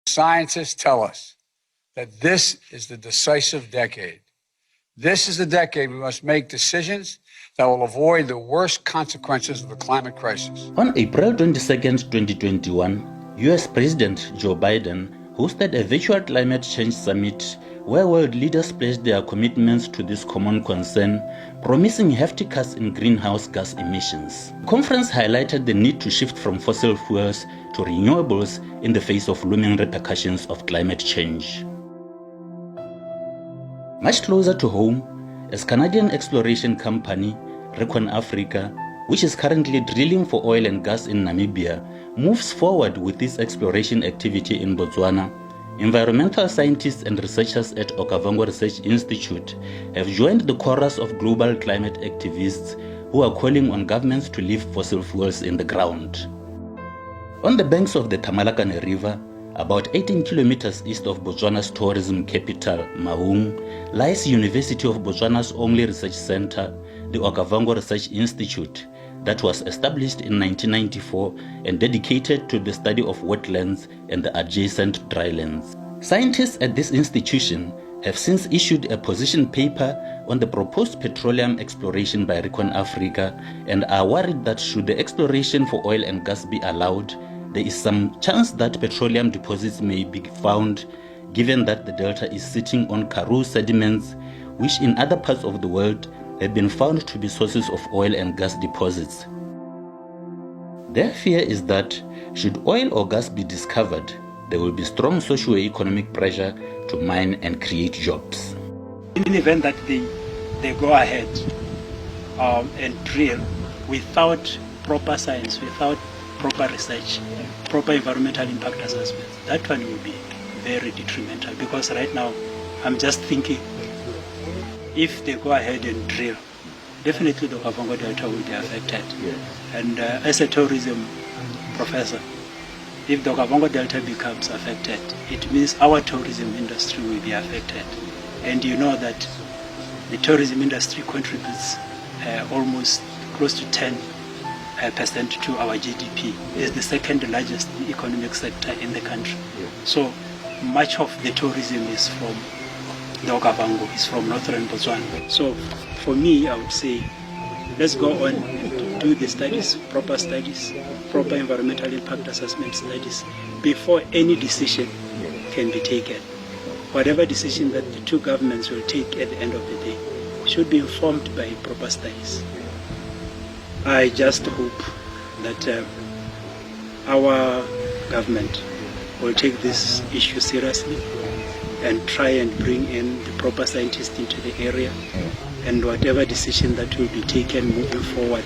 Scientists tell us that this is the decisive decade. This is the decade we must make decisions that will avoid the worst consequences of the climate crisis. On April 22nd, 2021, US President Joe Biden hosted a virtual climate change summit where world leaders pledged their commitments to this common concern, promising hefty cuts in greenhouse gas emissions. The conference highlighted the need to shift from fossil fuels to renewables in the face of looming repercussions of climate change. Much closer to home, as Canadian exploration company ReconAfrica, which is currently drilling for oil and gas in Namibia, moves forward with its exploration activity in Botswana, environmental scientists and researchers at Okavango Research Institute have joined the chorus of global climate activists who are calling on governments to leave fossil fuels in the ground. On the banks of the Tamalakane River, about 18 kilometers east of Botswana's tourism capital, Mahung, lies University of Botswana's only research center, the Okavango Research Institute, that was established in 1994 and dedicated to the study of wetlands and the adjacent drylands. Scientists at this institution have since issued a position paper on the proposed petroleum exploration by ReconAfrica and are worried that should the exploration for oil and gas be allowed, there is some chance that petroleum deposits may be found, given that the delta is sitting on Karoo sediments, which in other parts of the world have been found to be sources of oil and gas deposits. Their fear is that should oil or gas be discovered, there will be strong socio-economic pressure to mine and create jobs. In the event that they go ahead and drill without proper science, without proper research, proper environmental impact assessment, that one will be very detrimental, because right now I'm just thinking if they go ahead and drill, definitely the Kavango Delta will be affected. Yes. And as a tourism professor, if the Okavango Delta becomes affected, it means our tourism industry will be affected. And you know that the tourism industry contributes almost close to 10% to our GDP. It's the second largest economic sector in the country. Yeah. So much of the tourism is from the Okavango, is from northern Botswana. So for me, I would say, let's go on and do the studies, proper environmental impact assessment studies, before any decision can be taken. Whatever decision that the two governments will take at the end of the day should be informed by proper studies. I just hope that our government will take this issue seriously and try and bring in the proper scientists into the area, and whatever decision that will be taken moving forward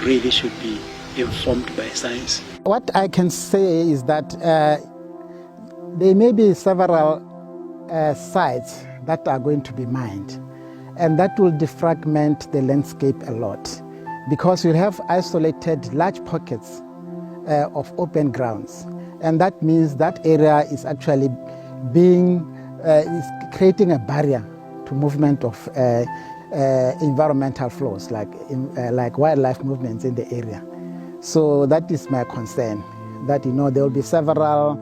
really should be informed by science. What I can say is that there may be several sites that are going to be mined, and that will defragment the landscape a lot, because we'll have isolated large pockets of open grounds, and that means that area is actually is creating a barrier to movement of environmental flows like wildlife movements in the area. So that is my concern, that there will be several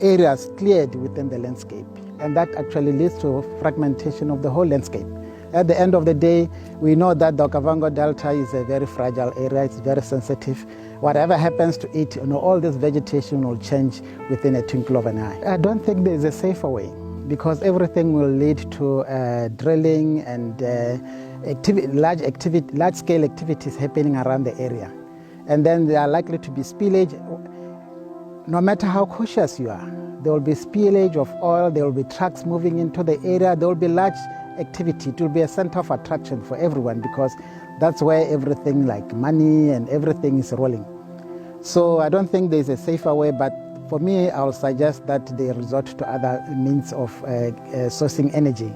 areas cleared within the landscape, and that actually leads to fragmentation of the whole landscape. At the end of the day, we know that the Okavango Delta is a very fragile area, it's very sensitive. Whatever happens to it, all this vegetation will change within a twinkle of an eye. I don't think there is a safer way, because everything will lead to drilling and large-scale activities happening around the area. And then there are likely to be spillage. No matter how cautious you are, there will be spillage of oil, there will be trucks moving into the area, there will be large activity. It will be a center of attraction for everyone, because that's where everything like money and everything is rolling. So I don't think there's a safer way, but for me, I will suggest that they resort to other means of sourcing energy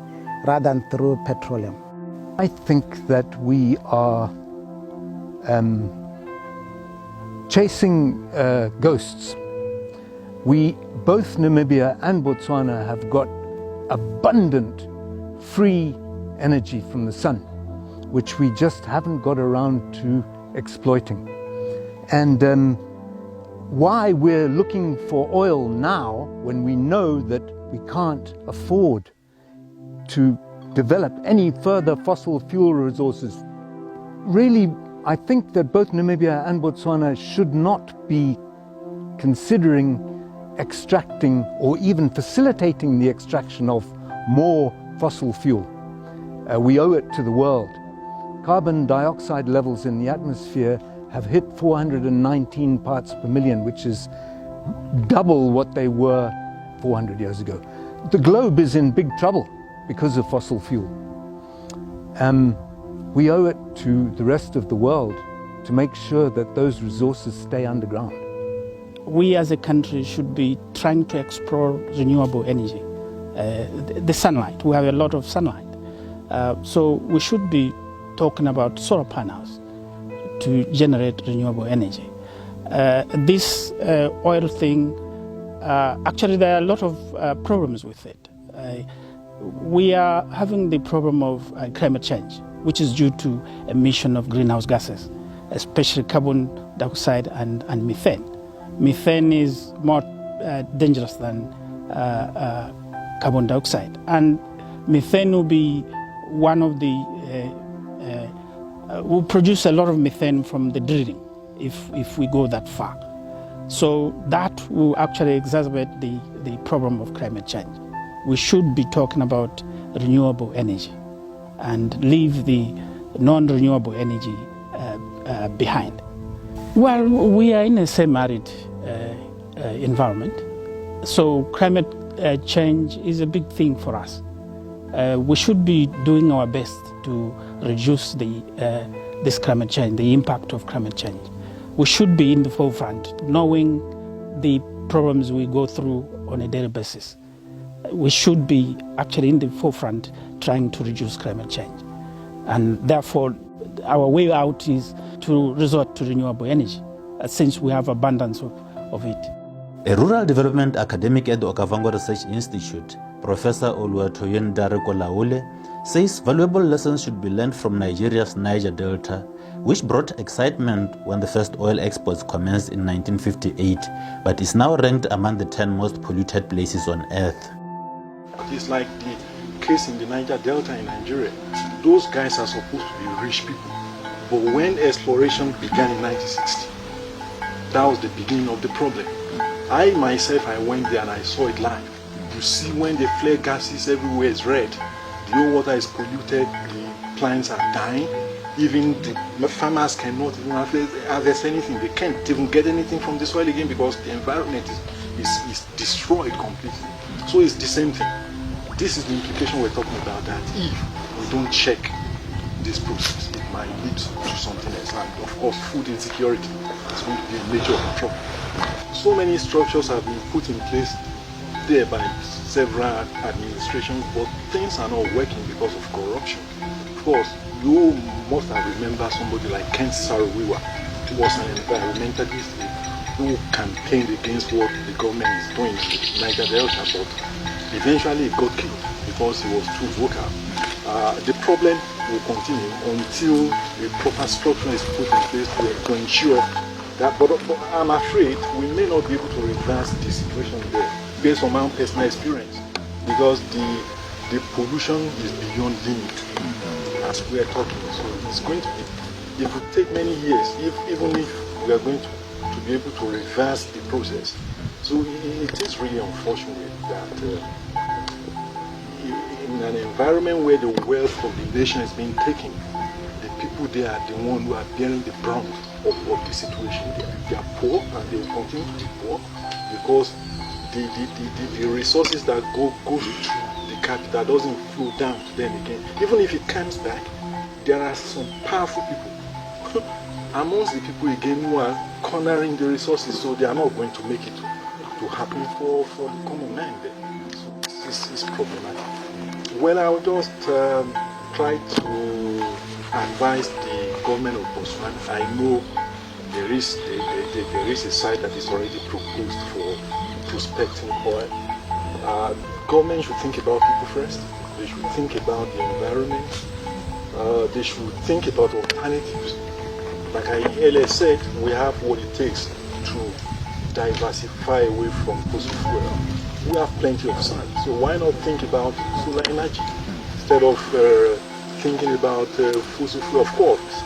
rather than through petroleum. I think that we are chasing ghosts. Both Namibia and Botswana have got abundant free energy from the sun, which we just haven't got around to exploiting. And why we're looking for oil now when we know that we can't afford to develop any further fossil fuel resources. Really, I think that both Namibia and Botswana should not be considering extracting or even facilitating the extraction of more fossil fuel. We owe it to the world. Carbon dioxide levels in the atmosphere have hit 419 parts per million, which is double what they were 400 years ago. The globe is in big trouble because of fossil fuel. We owe it to the rest of the world to make sure that those resources stay underground. We as a country should be trying to explore renewable energy. The sunlight, we have a lot of sunlight. So we should be talking about solar panels to generate renewable energy. This oil thing, actually there are a lot of problems with it. We are having the problem of climate change, which is due to emission of greenhouse gases, especially carbon dioxide and methane. Methane is more dangerous than carbon dioxide, and methane will be one of the will produce a lot of methane from the drilling if we go that far. So that will actually exacerbate the problem of climate change. We should be talking about renewable energy and leave the non-renewable energy behind. Well, we are in a semi-arid environment, so climate change is a big thing for us. We should be doing our best to reduce this climate change, the impact of climate change. We should be in the forefront, knowing the problems we go through on a daily basis. We should be actually in the forefront trying to reduce climate change. And therefore, our way out is to resort to renewable energy, since we have abundance of it. A rural development academic at the Okavango Research Institute, Professor Oluwatoyin Dareko-Laule, says valuable lessons should be learned from Nigeria's Niger Delta, which brought excitement when the first oil exports commenced in 1958, but is now ranked among the 10 most polluted places on earth. It's like the case in the Niger Delta in Nigeria. Those guys are supposed to be rich people. But when exploration began in 1960, that was the beginning of the problem. I myself, I went there and I saw it live. You see when the flare gases everywhere is red, the whole water is polluted, the plants are dying. Even the farmers cannot even harvest anything. They can't even get anything from the soil again because the environment is destroyed completely. So it's the same thing. This is the implication we're talking about, that if we don't check this process, it might lead to something else. And of course, food insecurity is going to be a major problem. So many structures have been put in place there by several administrations, but things are not working because of corruption. Of course, you must have remembered somebody like Ken Saro-Wiwa, who was an environmentalist who campaigned against what the government is doing in Niger Delta, but eventually he got killed because he was too vocal. The problem will continue until a proper structure is put in place to ensure that, but I'm afraid we may not be able to reverse the situation there based on my own personal experience, because the pollution is beyond limit as we are talking. So it's going to be, it will take many years, even if we are going to be able to reverse the process. So it is really unfortunate that in an environment where the wealth of the nation is being taken, the people there are the ones who are bearing the brunt of the situation. They are poor and they will continue to be poor because the resources that go to the capital doesn't flow down to them again. Even if it comes back, there are some powerful people amongst the people again who are cornering the resources, so they are not going to make it to happen for the common man there. So this is problematic. Well, I will just try to advise the government of Botswana. I know there is a site that is already proposed for prospecting oil. Government should think about people first. They should think about the environment. They should think about alternatives. Like I earlier said, we have what it takes to diversify away from fossil fuel. We have plenty of sun, so why not think about solar energy instead of thinking about fossil fuel? Of course,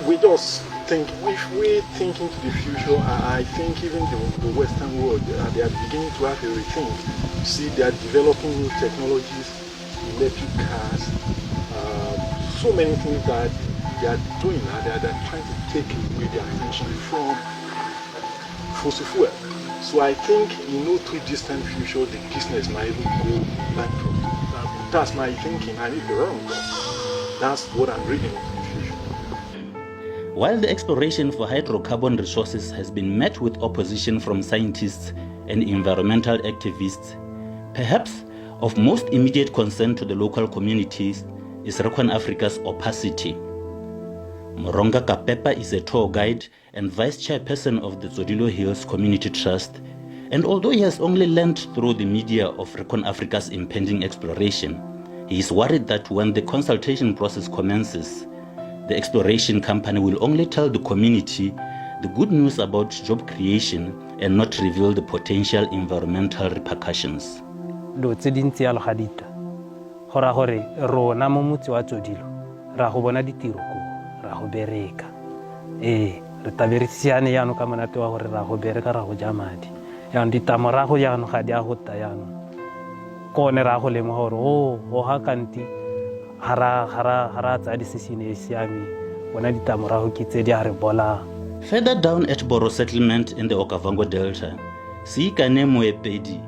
we just think, if we think into the future, I think even the Western world, they are beginning to have a rethink. See, they are developing new technologies, electric cars, so many things that they are doing now. They are trying to take away their attention from fossil fuel. So I think in no too distant future, the business might even go bankrupt. That's my thinking. I may be wrong, but that's what I'm reading into the future. While the exploration for hydrocarbon resources has been met with opposition from scientists and environmental activists, perhaps of most immediate concern to the local communities is ReconAfrica's opacity. Moronga Kapepa is a tour guide and vice chairperson of the Zodilo Hills Community Trust, and although he has only learned through the media of ReconAfrica's impending exploration, he is worried that when the consultation process commences, the exploration company will only tell the community the good news about job creation and not reveal the potential environmental repercussions. Do tse dintsi ya logadita gora gore rona mo motse wa Tsodilo ra go bona ditiro ko ra go bereka re taberisiane yano ka monate wa gore ra go bereka ra go ja madi yano ditamorago yano ga di a go ta yano kone ra go lema gore o ha kanti hara tsa disesine siame bona ditamorago ke tse di a re bola. Further down at Boro settlement in the Okavango Delta, Siikane Moepedi,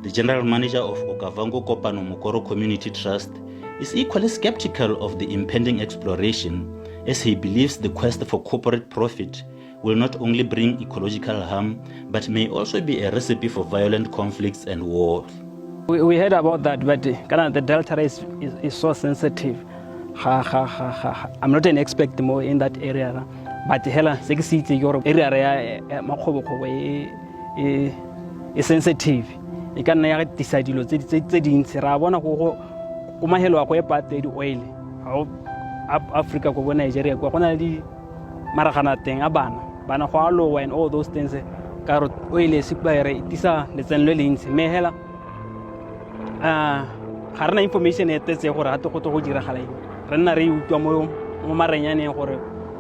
the general manager of Okavango Kopano Mokoro Community Trust, is equally skeptical of the impending exploration, as he believes the quest for corporate profit will not only bring ecological harm, but may also be a recipe for violent conflicts and wars. We heard about that, but the Delta is so sensitive. I'm not an expert more in that area, but hela sekisitse your area ya makgobo is sensitive. E ka nna ya decide dilo tse dintsi ra bona go mahelo a go epate di oil ha Africa go bona Nigeria go gona di maragana teng a bana go alowa and all those things ka ro oil se ba re tisa letseno le lentsi me hela ga rena information e tetse gore ha to go dira gala re nna re utwa mo marenyane gore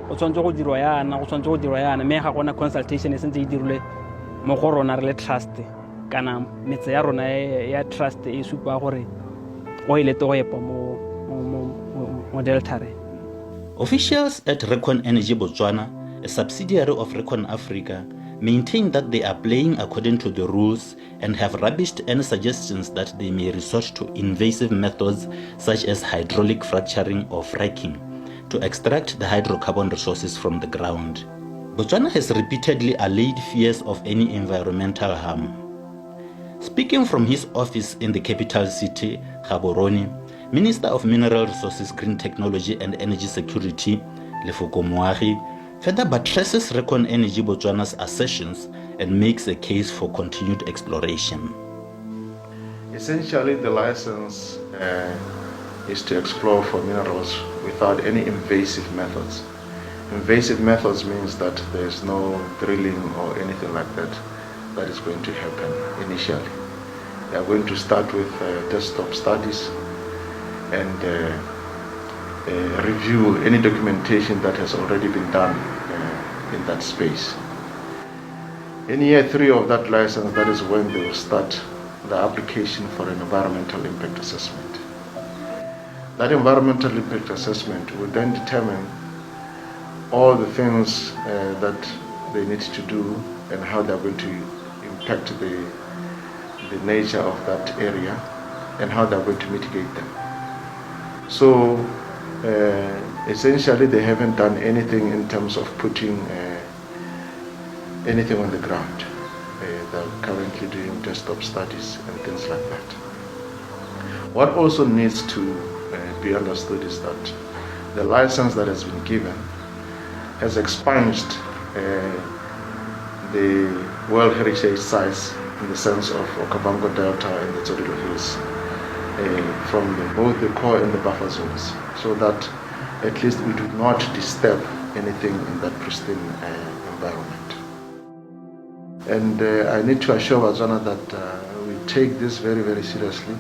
go tshwantse go dirwa yana me ga gona consultation e sentse e dirule mo go rona re le trust kana metse ya rona ya trust e supa gore o ile to epa mo Delta. Officials at Recon Energy Botswana, a subsidiary of ReconAfrica, maintain that they are playing according to the rules and have rubbished any suggestions that they may resort to invasive methods such as hydraulic fracturing or fracking to extract the hydrocarbon resources from the ground. Botswana has repeatedly allayed fears of any environmental harm. Speaking from his office in the capital city, Gaborone, Minister of Mineral Resources, Green Technology and Energy Security, Lefoko Moagi, further buttresses Recon Energy Botswana's assertions and makes a case for continued exploration. Essentially, the license is to explore for minerals without any invasive methods. Invasive methods means that there is no drilling or anything like that is going to happen initially. They are going to start with desktop studies and review any documentation that has already been done in that space. In year 3 of that license, that is when they will start the application for an environmental impact assessment. That environmental impact assessment will then determine all the things that they need to do and how they're going to impact the nature of that area and how they're going to mitigate them. So essentially they haven't done anything in terms of putting anything on the ground. They're currently doing desktop studies and things like that. What also needs to be understood is that the license that has been given has expunged the World Heritage Sites in the sense of Okavango Delta and the Zodilo Hills from both the core and the buffer zones, so that at least we do not disturb anything in that pristine environment. And I need to assure Botswana that we take this very, very seriously,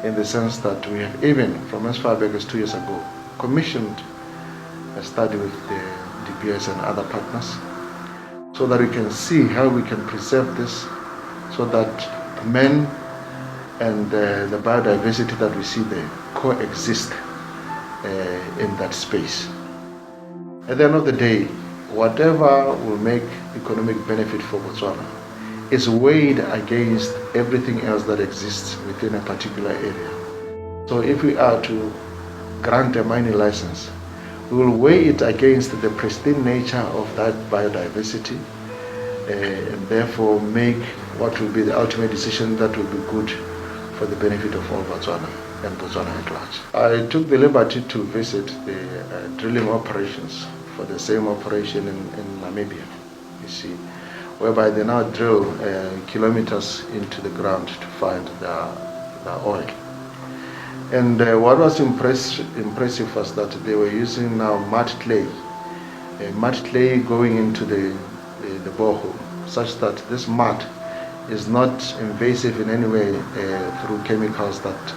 in the sense that we have, even from as far back as 2 years ago, commissioned a study with the DPS and other partners, so that we can see how we can preserve this, so that men and the biodiversity that we see there coexist in that space. At the end of the day, whatever will make economic benefit for Botswana is weighed against everything else that exists within a particular area. So if we are to grant a mining license, we will weigh it against the pristine nature of that biodiversity, and therefore make what will be the ultimate decision that will be good for the benefit of all Botswana and Botswana at large. I took the liberty to visit the drilling operations for the same operation in Namibia, you see, whereby they now drill kilometers into the ground to find the oil. And what was impressive was that they were using now mud clay going into the borehole, such that this mud is not invasive in any way through chemicals that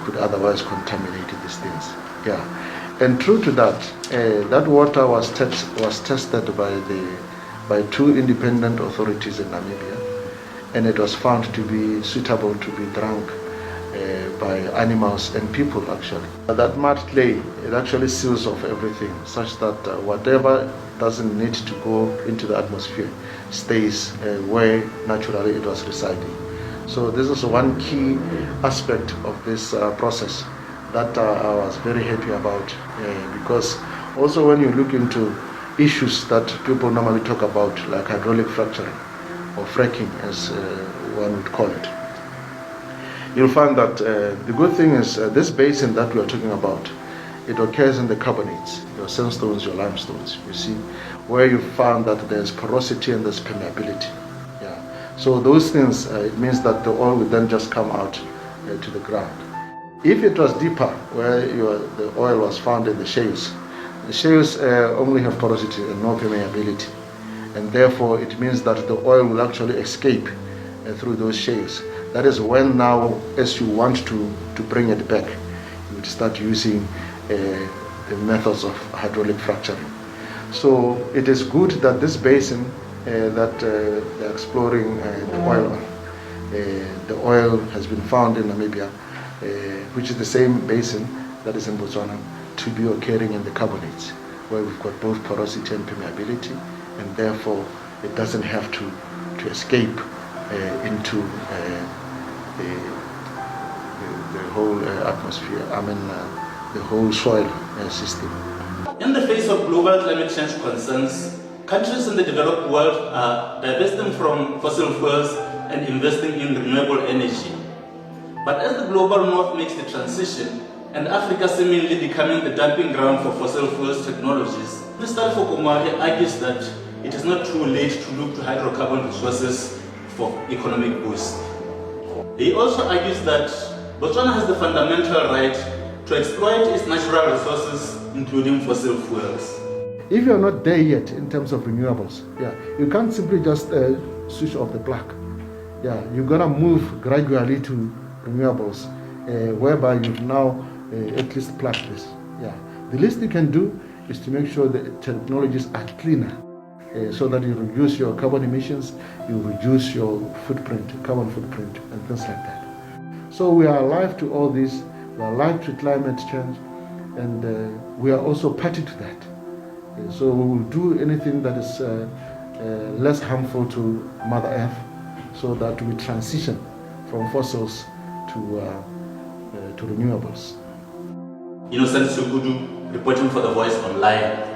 could otherwise contaminate these things. Yeah, and true to that, that water was tested by two independent authorities in Namibia, and it was found to be suitable to be drunk by animals and people actually. That mud clay, it actually seals off everything, such that whatever doesn't need to go into the atmosphere stays where naturally it was residing. So this is one key aspect of this process that I was very happy about, because also when you look into issues that people normally talk about, like hydraulic fracturing or fracking as one would call it, you'll find that the good thing is this basin that we are talking about, it occurs in the carbonates, your sandstones, your limestones, you see, where you found that there's porosity and there's permeability. Yeah. So those things, it means that the oil would then just come out to the ground. If it was deeper, where the oil was found in the shales only have porosity and no permeability, and therefore it means that the oil will actually escape through those shales. That is when now, as you want to bring it back, you would start using the methods of hydraulic fracturing. So it is good that this basin that they're exploring the oil has been found in Namibia, which is the same basin that is in Botswana, to be occurring in the carbonates, where we've got both porosity and permeability, and therefore it doesn't have to escape into the whole atmosphere, the whole soil system. In the face of global climate change concerns, countries in the developed world are divesting from fossil fuels and investing in renewable energy. But as the global north makes the transition, and Africa seemingly becoming the dumping ground for fossil fuels technologies, Mr. Fokomari argues that it is not too late to look to hydrocarbon resources for economic boost. He also argues that Botswana has the fundamental right to exploit its natural resources, including fossil fuels. If you're not there yet in terms of renewables, you can't simply just switch off the plug. You're gonna move gradually to renewables, whereby you've now at least plugged this. The least you can do is to make sure the technologies are cleaner, so that you reduce your carbon emissions, you reduce your footprint, carbon footprint, and things like that. So we are alive to all this, we are alive to climate change, and we are also party to that. So we will do anything that is less harmful to Mother Earth, so that we transition from fossils to renewables. Innocent Sukudu, reporting for The Voice Online.